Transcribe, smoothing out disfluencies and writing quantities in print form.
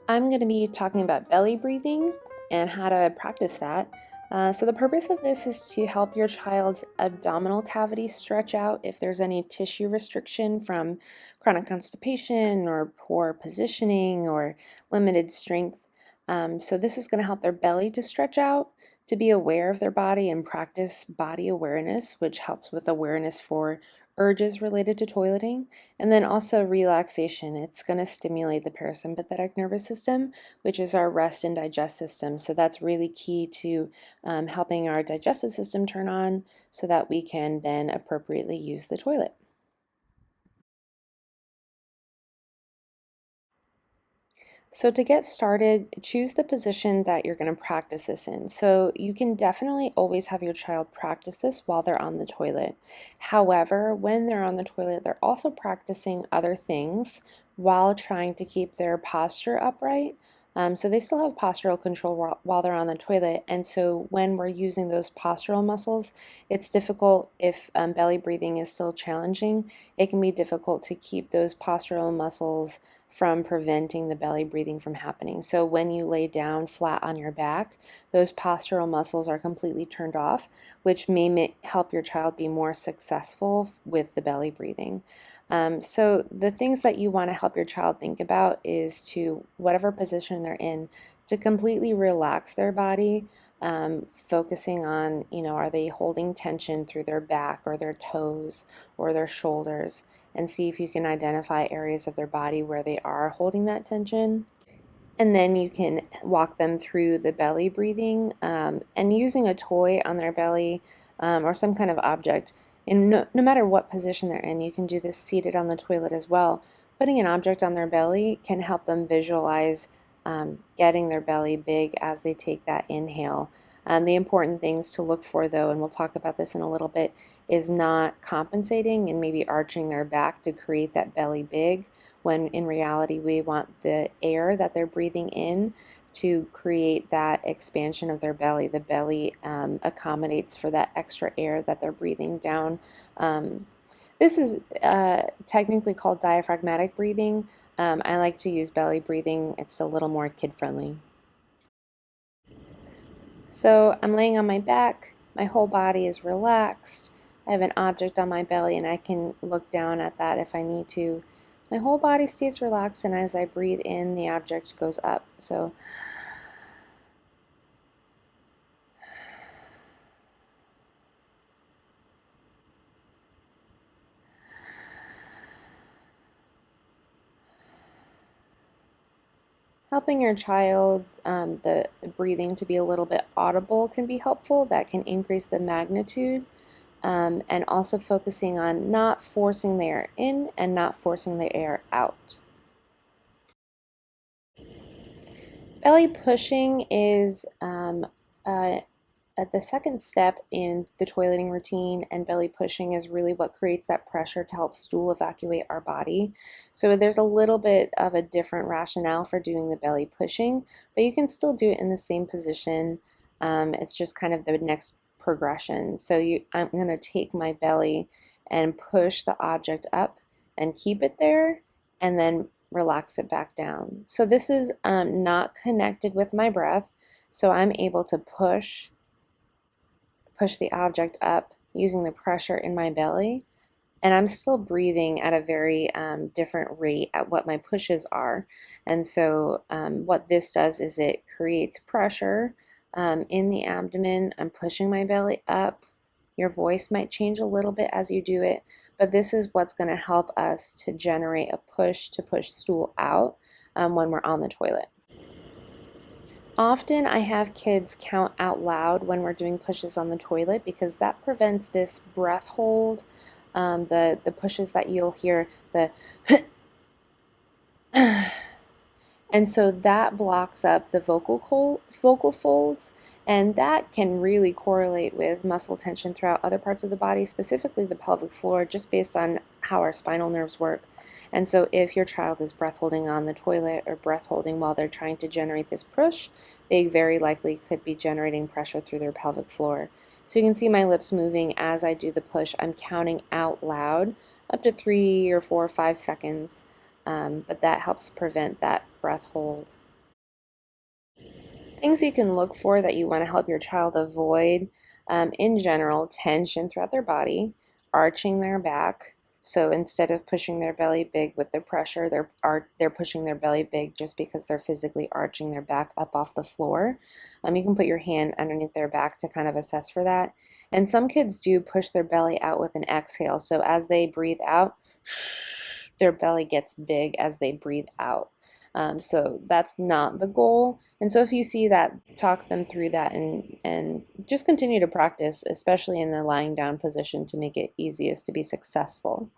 I'm going to be talking about belly breathing and how to practice that. So the purpose of this is to help your child's abdominal cavity stretch out if there's any tissue restriction from chronic constipation or poor positioning or limited strength. So this is going to help their belly to stretch out, to be aware of their body and practice body awareness, which helps with awareness for urges related to toileting, and then also relaxation. It's going to stimulate the parasympathetic nervous system, which is our rest and digest system. So that's really key to helping our digestive system turn on so that we can then appropriately use the toilet. So to get started, choose the position that you're going to practice this in. So you can definitely always have your child practice this while they're on the toilet. However, when they're on the toilet, they're also practicing other things while trying to keep their posture upright. So they still have postural control while they're on the toilet, and so when we're using those postural muscles, it's difficult if belly breathing is still challenging. It can be difficult to keep those postural muscles from preventing the belly breathing from happening. So when you lay down flat on your back, those postural muscles are completely turned off, which may help your child be more successful with the belly breathing. So the things that you want to help your child think about is to, whatever position they're in, to completely relax their body, focusing on, are they holding tension through their back or their toes or their shoulders, and see if you can identify areas of their body where they are holding that tension. And then you can walk them through the belly breathing, and using a toy on their belly, or some kind of object. And no matter what position they're in, you can do this seated on the toilet as well. Putting an object on their belly can help them visualize getting their belly big as they take that inhale. The important things to look for, though, and we'll talk about this in a little bit, is not compensating and maybe arching their back to create that belly big, when in reality we want the air that they're breathing in to create that expansion of their belly. The belly accommodates for that extra air that they're breathing down. This is technically called diaphragmatic breathing. I like to use belly breathing. It's a little more kid-friendly. So I'm laying on my back, my whole body is relaxed. I have an object on my belly and I can look down at that if I need to. My whole body stays relaxed, and as I breathe in, the object goes up. So helping your child, the breathing to be a little bit audible can be helpful. That can increase the magnitude, and also focusing on not forcing the air in and not forcing the air out. Belly pushing is the second step in the toileting routine, and belly pushing is really what creates that pressure to help stool evacuate our body. So there's a little bit of a different rationale for doing the belly pushing, but you can still do it in the same position. It's just kind of the next progression. So I'm going to take my belly and push the object up and keep it there, and then relax it back down. So this is not connected with my breath, so I'm able to push the object up using the pressure in my belly, and I'm still breathing at a very different rate at what my pushes are. And so what this does is it creates pressure in the abdomen. I'm pushing my belly up. Your voice might change a little bit as you do it, but this is what's going to help us to generate a push to push stool out when we're on the toilet. Often I have kids count out loud when we're doing pushes on the toilet, because that prevents this breath hold, the pushes that you'll hear, the and so that blocks up the vocal folds, and that can really correlate with muscle tension throughout other parts of the body, specifically the pelvic floor, just based on how our spinal nerves work. And so if your child is breath holding on the toilet or breath holding while they're trying to generate this push, they very likely could be generating pressure through their pelvic floor. So you can see my lips moving as I do the push. I'm counting out loud up to 3 or 4 or 5 seconds, but that helps prevent that breath hold. Things you can look for that you want to help your child avoid, in general, tension throughout their body, arching their back. So instead of pushing their belly big with the pressure, they're pushing their belly big just because they're physically arching their back up off the floor. You can put your hand underneath their back to kind of assess for that. And some kids do push their belly out with an exhale. So as they breathe out, their belly gets big as they breathe out. So that's not the goal. And so if you see that, talk them through that and just continue to practice, especially in the lying down position to make it easiest to be successful.